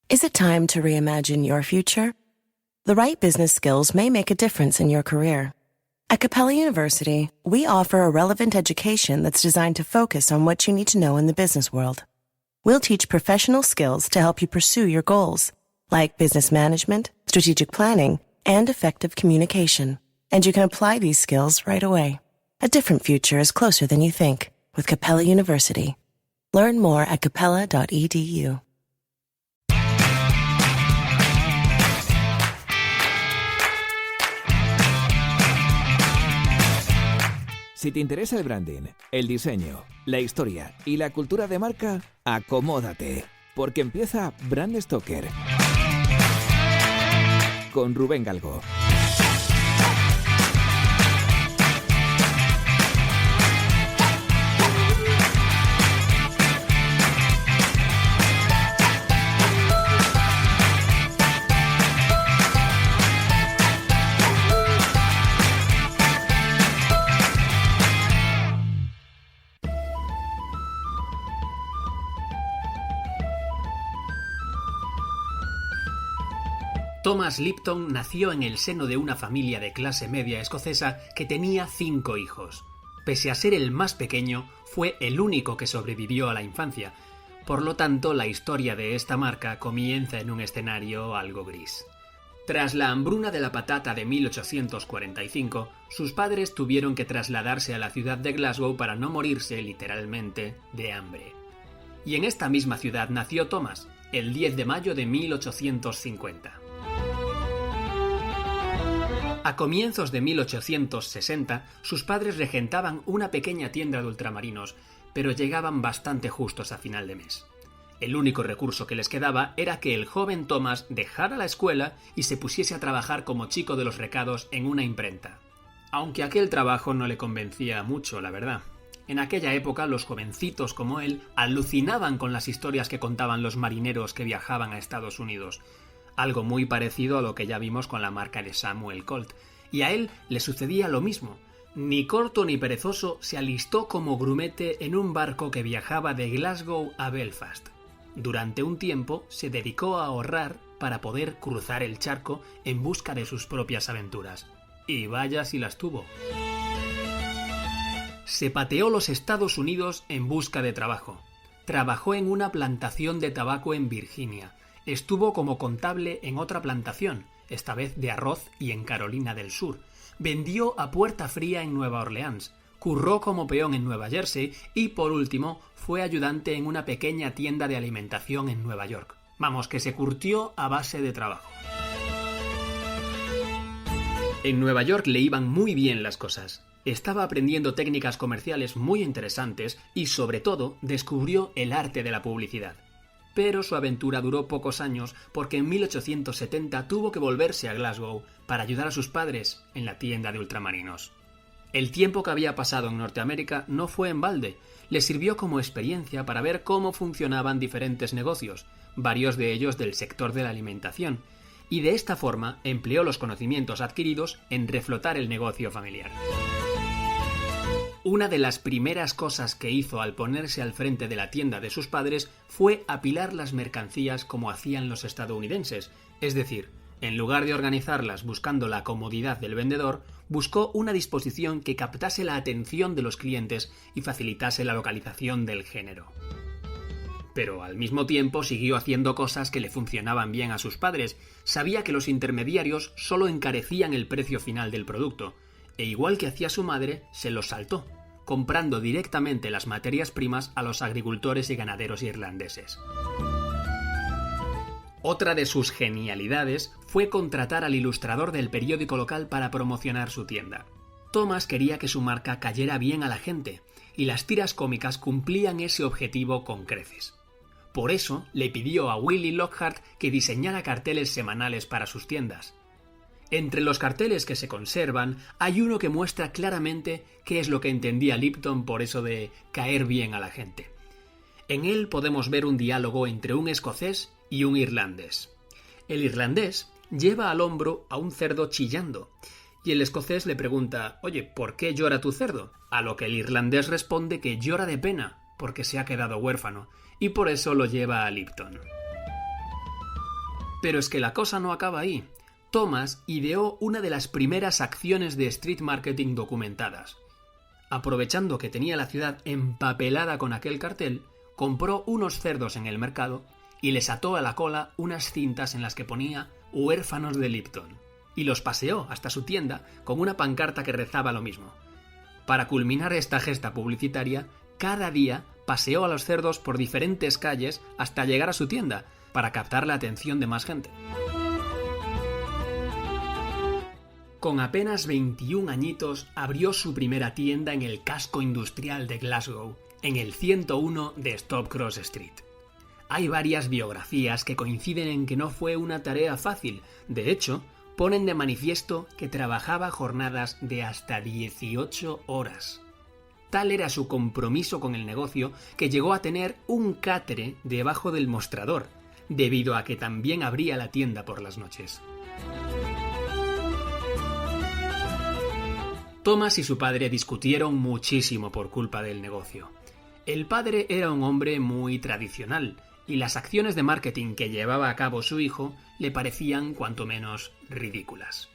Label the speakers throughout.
Speaker 1: Is it time to reimagine your future? The right business skills may make a difference in your career. At Capella University, we offer a relevant education that's designed to focus on what you need to know in the business world. We'll teach professional skills to help you pursue your goals, like business management, strategic planning, and effective communication. And you can apply these skills right away. A different future is closer than you think with Capella University. Learn more at capella.edu.
Speaker 2: Si te interesa el branding, el diseño, la historia y la cultura de marca, acomódate, porque empieza Brand Stoker con Rubén Galgo.
Speaker 3: Thomas Lipton nació en el seno de una familia de clase media escocesa que tenía 5 hijos. Pese a ser el más pequeño, fue el único que sobrevivió a la infancia. Por lo tanto, la historia de esta marca comienza en un escenario algo gris. Tras la hambruna de la patata de 1845, sus padres tuvieron que trasladarse a la ciudad de Glasgow para no morirse, literalmente, de hambre. Y en esta misma ciudad nació Thomas, el 10 de mayo de 1850. A comienzos de 1860, sus padres regentaban una pequeña tienda de ultramarinos, pero llegaban bastante justos a final de mes. El único recurso que les quedaba era que el joven Thomas dejara la escuela y se pusiese a trabajar como chico de los recados en una imprenta. Aunque aquel trabajo no le convencía mucho, la verdad. En aquella época los jovencitos como él alucinaban con las historias que contaban los marineros que viajaban a Estados Unidos. Algo muy parecido a lo que ya vimos con la marca de Samuel Colt. Y a él le sucedía lo mismo. Ni corto ni perezoso se alistó como grumete en un barco que viajaba de Glasgow a Belfast. Durante un tiempo se dedicó a ahorrar para poder cruzar el charco en busca de sus propias aventuras. Y vaya si las tuvo. Se pateó los Estados Unidos en busca de trabajo. Trabajó en una plantación de tabaco en Virginia. Estuvo como contable en otra plantación, esta vez de arroz y en Carolina del Sur. Vendió a puerta fría en Nueva Orleans. Curró como peón en Nueva Jersey y, por último, fue ayudante en una pequeña tienda de alimentación en Nueva York. Vamos, que se curtió a base de trabajo. En Nueva York le iban muy bien las cosas. Estaba aprendiendo técnicas comerciales muy interesantes y, sobre todo, descubrió el arte de la publicidad. Pero su aventura duró pocos años porque en 1870 tuvo que volverse a Glasgow para ayudar a sus padres en la tienda de ultramarinos. El tiempo que había pasado en Norteamérica no fue en balde, le sirvió como experiencia para ver cómo funcionaban diferentes negocios, varios de ellos del sector de la alimentación, y de esta forma empleó los conocimientos adquiridos en reflotar el negocio familiar. Una de las primeras cosas que hizo al ponerse al frente de la tienda de sus padres fue apilar las mercancías como hacían los estadounidenses, es decir, en lugar de organizarlas buscando la comodidad del vendedor, buscó una disposición que captase la atención de los clientes y facilitase la localización del género. Pero al mismo tiempo siguió haciendo cosas que le funcionaban bien a sus padres. Sabía que los intermediarios solo encarecían el precio final del producto, e igual que hacía su madre, se los saltó, comprando directamente las materias primas a los agricultores y ganaderos irlandeses. Otra de sus genialidades fue contratar al ilustrador del periódico local para promocionar su tienda. Thomas quería que su marca cayera bien a la gente, y las tiras cómicas cumplían ese objetivo con creces. Por eso le pidió a Willy Lockhart que diseñara carteles semanales para sus tiendas. Entre los carteles que se conservan hay uno que muestra claramente qué es lo que entendía Lipton por eso de caer bien a la gente. En él podemos ver un diálogo entre un escocés y un irlandés. El irlandés lleva al hombro a un cerdo chillando y el escocés le pregunta: «Oye, ¿por qué llora tu cerdo?», a lo que el irlandés responde que llora de pena porque se ha quedado huérfano y por eso lo lleva a Lipton. Pero es que la cosa no acaba ahí. Thomas ideó una de las primeras acciones de street marketing documentadas. Aprovechando que tenía la ciudad empapelada con aquel cartel, compró unos cerdos en el mercado y les ató a la cola unas cintas en las que ponía "Huérfanos de Lipton", y los paseó hasta su tienda con una pancarta que rezaba lo mismo. Para culminar esta gesta publicitaria, cada día paseó a los cerdos por diferentes calles hasta llegar a su tienda, para captar la atención de más gente. Con apenas 21 añitos abrió su primera tienda en el casco industrial de Glasgow, en el 101 de Stop Cross Street. Hay varias biografías que coinciden en que no fue una tarea fácil. De hecho, ponen de manifiesto que trabajaba jornadas de hasta 18 horas. Tal era su compromiso con el negocio que llegó a tener un catre debajo del mostrador, debido a que también abría la tienda por las noches. Thomas y su padre discutieron muchísimo por culpa del negocio. El padre era un hombre muy tradicional, y las acciones de marketing que llevaba a cabo su hijo le parecían cuanto menos ridículas.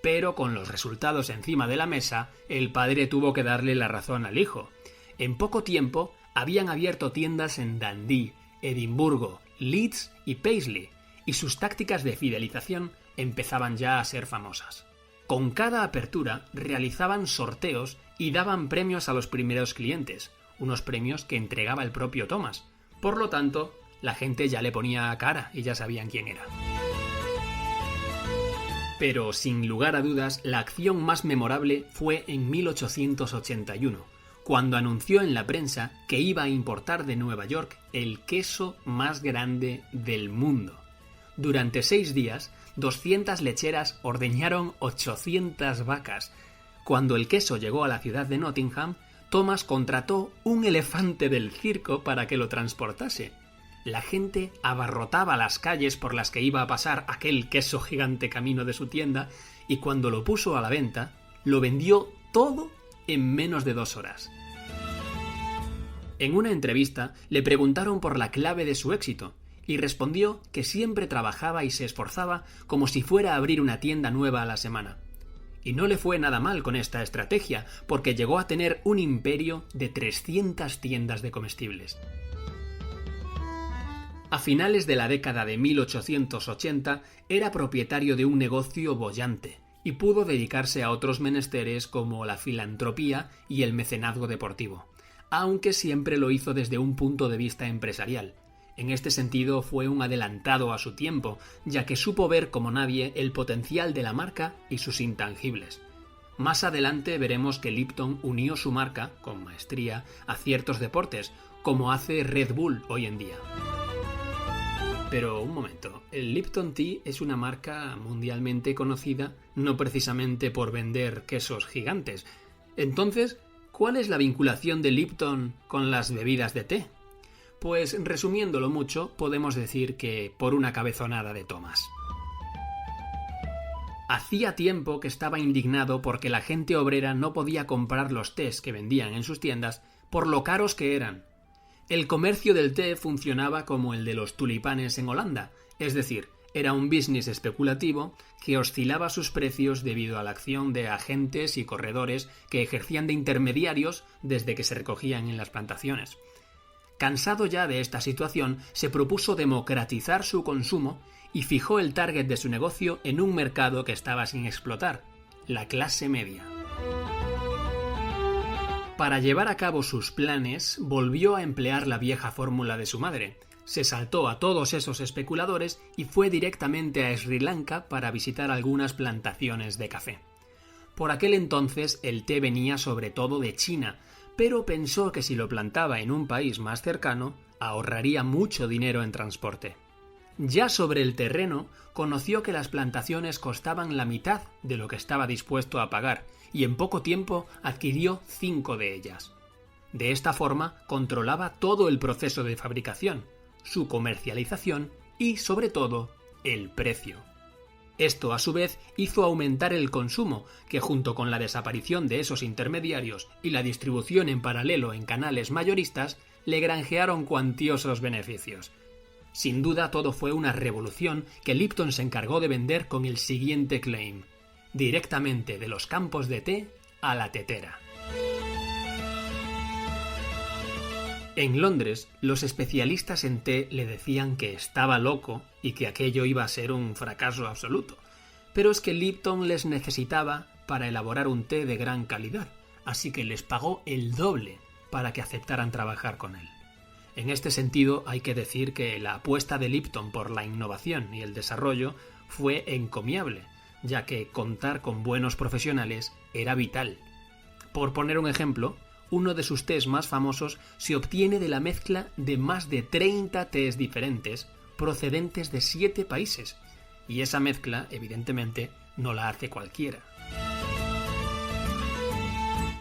Speaker 3: Pero con los resultados encima de la mesa, el padre tuvo que darle la razón al hijo. En poco tiempo habían abierto tiendas en Dundee, Edimburgo, Leeds y Paisley, y sus tácticas de fidelización empezaban ya a ser famosas. Con cada apertura realizaban sorteos y daban premios a los primeros clientes, unos premios que entregaba el propio Thomas. Por lo tanto, la gente ya le ponía cara y ya sabían quién era. Pero, sin lugar a dudas, la acción más memorable fue en 1881, cuando anunció en la prensa que iba a importar de Nueva York el queso más grande del mundo. Durante 6 días, 200 lecheras ordeñaron 800 vacas. Cuando el queso llegó a la ciudad de Nottingham, Thomas contrató un elefante del circo para que lo transportase. La gente abarrotaba las calles por las que iba a pasar aquel queso gigante camino de su tienda, y cuando lo puso a la venta, lo vendió todo en menos de 2 horas. En una entrevista le preguntaron por la clave de su éxito, y respondió que siempre trabajaba y se esforzaba como si fuera a abrir una tienda nueva a la semana. Y no le fue nada mal con esta estrategia, porque llegó a tener un imperio de 300 tiendas de comestibles. A finales de la década de 1880 era propietario de un negocio boyante y pudo dedicarse a otros menesteres como la filantropía y el mecenazgo deportivo, aunque siempre lo hizo desde un punto de vista empresarial. En este sentido fue un adelantado a su tiempo, ya que supo ver como nadie el potencial de la marca y sus intangibles. Más adelante veremos que Lipton unió su marca, con maestría, a ciertos deportes, como hace Red Bull hoy en día. Pero un momento, el Lipton Tea es una marca mundialmente conocida, no precisamente por vender quesos gigantes. Entonces, ¿cuál es la vinculación de Lipton con las bebidas de té? Pues, resumiéndolo mucho, podemos decir que por una cabezonada de Thomas. Hacía tiempo que estaba indignado porque la gente obrera no podía comprar los tés que vendían en sus tiendas por lo caros que eran. El comercio del té funcionaba como el de los tulipanes en Holanda, es decir, era un business especulativo que oscilaba sus precios debido a la acción de agentes y corredores que ejercían de intermediarios desde que se recogían en las plantaciones. Cansado ya de esta situación, se propuso democratizar su consumo y fijó el target de su negocio en un mercado que estaba sin explotar, la clase media. Para llevar a cabo sus planes, volvió a emplear la vieja fórmula de su madre. Se saltó a todos esos especuladores y fue directamente a Sri Lanka para visitar algunas plantaciones de café. Por aquel entonces el té venía sobre todo de China, pero pensó que si lo plantaba en un país más cercano, ahorraría mucho dinero en transporte. Ya sobre el terreno, conoció que las plantaciones costaban la mitad de lo que estaba dispuesto a pagar, y en poco tiempo adquirió 5 de ellas. De esta forma, controlaba todo el proceso de fabricación, su comercialización y, sobre todo, el precio. Esto, a su vez, hizo aumentar el consumo, que junto con la desaparición de esos intermediarios y la distribución en paralelo en canales mayoristas, le granjearon cuantiosos beneficios. Sin duda todo fue una revolución que Lipton se encargó de vender con el siguiente claim: directamente de los campos de té a la tetera. En Londres, los especialistas en té le decían que estaba loco y que aquello iba a ser un fracaso absoluto. Pero es que Lipton les necesitaba para elaborar un té de gran calidad, así que les pagó el doble para que aceptaran trabajar con él. En este sentido, hay que decir que la apuesta de Lipton por la innovación y el desarrollo fue encomiable, ya que contar con buenos profesionales era vital. Por poner un ejemplo, uno de sus tés más famosos se obtiene de la mezcla de más de 30 tés diferentes procedentes de 7 países, y esa mezcla, evidentemente, no la hace cualquiera.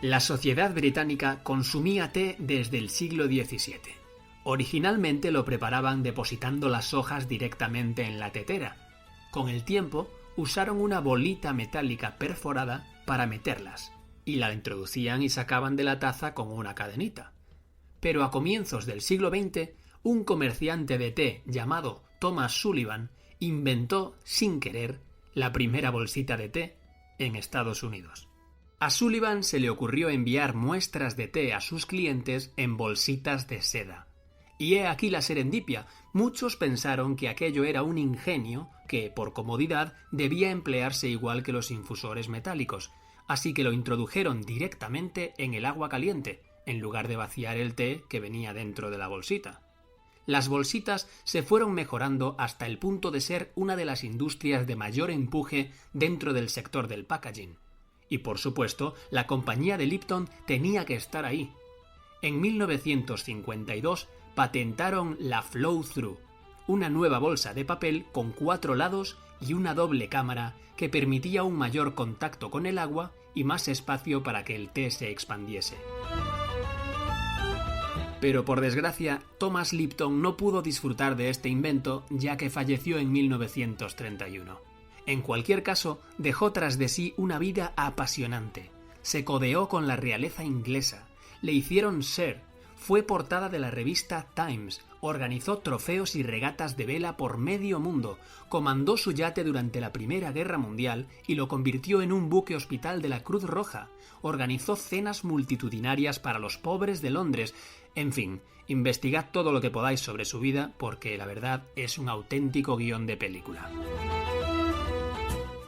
Speaker 3: La sociedad británica consumía té desde el siglo XVII. Originalmente lo preparaban depositando las hojas directamente en la tetera. Con el tiempo, usaron una bolita metálica perforada para meterlas, y la introducían y sacaban de la taza con una cadenita. Pero a comienzos del siglo XX, un comerciante de té llamado Thomas Sullivan inventó, sin querer, la primera bolsita de té en Estados Unidos. A Sullivan se le ocurrió enviar muestras de té a sus clientes en bolsitas de seda. Y he aquí la serendipia: muchos pensaron que aquello era un ingenio que, por comodidad, debía emplearse igual que los infusores metálicos, así que lo introdujeron directamente en el agua caliente, en lugar de vaciar el té que venía dentro de la bolsita. Las bolsitas se fueron mejorando hasta el punto de ser una de las industrias de mayor empuje dentro del sector del packaging. Y por supuesto, la compañía de Lipton tenía que estar ahí. En 1952 patentaron la Flow Through, una nueva bolsa de papel con 4 lados y una doble cámara que permitía un mayor contacto con el agua y más espacio para que el té se expandiese. Pero por desgracia, Thomas Lipton no pudo disfrutar de este invento, ya que falleció en 1931. En cualquier caso, dejó tras de sí una vida apasionante. Se codeó con la realeza inglesa, le hicieron Sir, fue portada de la revista Times, organizó trofeos y regatas de vela por medio mundo, comandó su yate durante la Primera Guerra Mundial y lo convirtió en un buque hospital de la Cruz Roja, organizó cenas multitudinarias para los pobres de Londres. En fin, investigad todo lo que podáis sobre su vida, porque la verdad es un auténtico guión de película.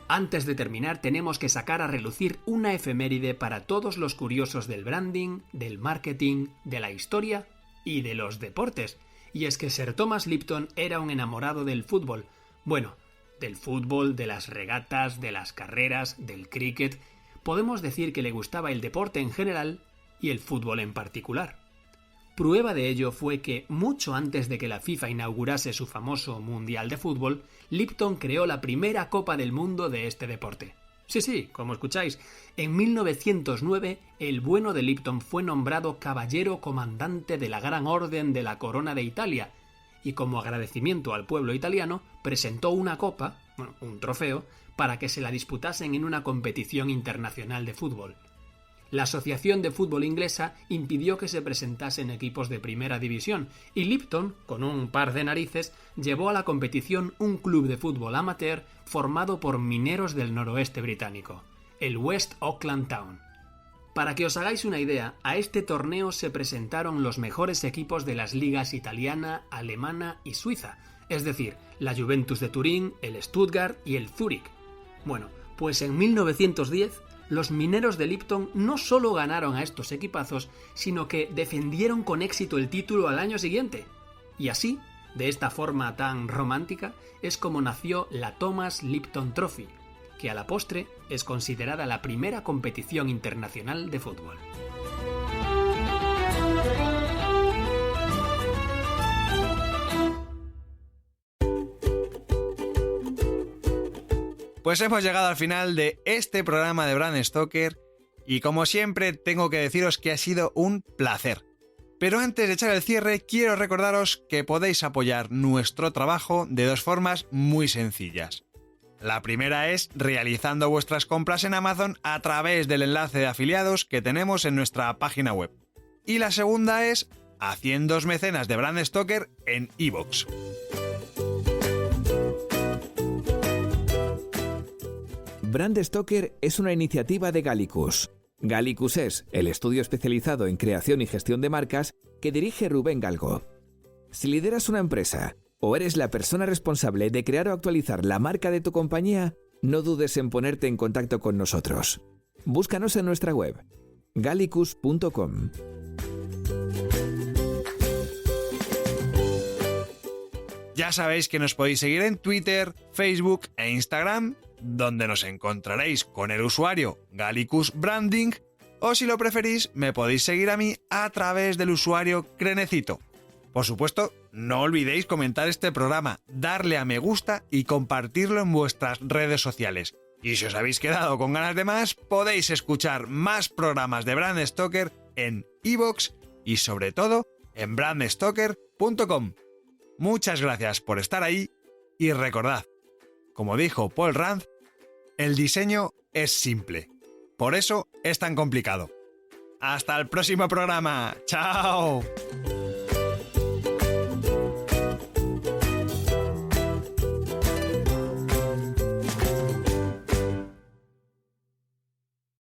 Speaker 3: Antes de terminar, tenemos que sacar a relucir una efeméride para todos los curiosos del branding, del marketing, de la historia y de los deportes. Y es que Sir Thomas Lipton era un enamorado del fútbol. Bueno, del fútbol, de las regatas, de las carreras, del cricket. Podemos decir que le gustaba el deporte en general y el fútbol en particular. Prueba de ello fue que, mucho antes de que la FIFA inaugurase su famoso Mundial de Fútbol, Lipton creó la primera Copa del Mundo de este deporte. Sí, como escucháis, en 1909 el bueno de Lipton fue nombrado Caballero Comandante de la Gran Orden de la Corona de Italia, y como agradecimiento al pueblo italiano presentó una copa, un trofeo, para que se la disputasen en una competición internacional de fútbol. La Asociación de Fútbol Inglesa impidió que se presentasen equipos de primera división y Lipton, con un par de narices, llevó a la competición un club de fútbol amateur formado por mineros del noroeste británico, el West Auckland Town. Para que os hagáis una idea, a este torneo se presentaron los mejores equipos de las ligas italiana, alemana y suiza, es decir, la Juventus de Turín, el Stuttgart y el Zúrich. Bueno, pues en 1910 los mineros de Lipton no solo ganaron a estos equipazos, sino que defendieron con éxito el título al año siguiente. Y así, de esta forma tan romántica, es como nació la Thomas Lipton Trophy, que a la postre es considerada la primera competición internacional de fútbol.
Speaker 4: Pues hemos llegado al final de este programa de Bram Stoker y como siempre tengo que deciros que ha sido un placer. Pero antes de echar el cierre quiero recordaros que podéis apoyar nuestro trabajo de 2 formas muy sencillas. La primera es realizando vuestras compras en Amazon a través del enlace de afiliados que tenemos en nuestra página web. Y la segunda es haciéndoos mecenas de Bram Stoker en iVoox.
Speaker 2: Brand Stoker es una iniciativa de Gallicus. Gallicus es el estudio especializado en creación y gestión de marcas que dirige Rubén Galgo. Si lideras una empresa o eres la persona responsable de crear o actualizar la marca de tu compañía, no dudes en ponerte en contacto con nosotros. Búscanos en nuestra web, gallicus.com.
Speaker 4: Ya sabéis que nos podéis seguir en Twitter, Facebook e Instagram, donde nos encontraréis con el usuario Gallicus Branding, o si lo preferís, me podéis seguir a mí a través del usuario Crenecito. Por supuesto, no olvidéis comentar este programa, darle a me gusta y compartirlo en vuestras redes sociales. Y si os habéis quedado con ganas de más, podéis escuchar más programas de Brand Stoker en iVoox y sobre todo en brandstoker.com. Muchas gracias por estar ahí y recordad, como dijo Paul Rand, el diseño es simple, por eso es tan complicado. ¡Hasta el próximo programa! ¡Chao!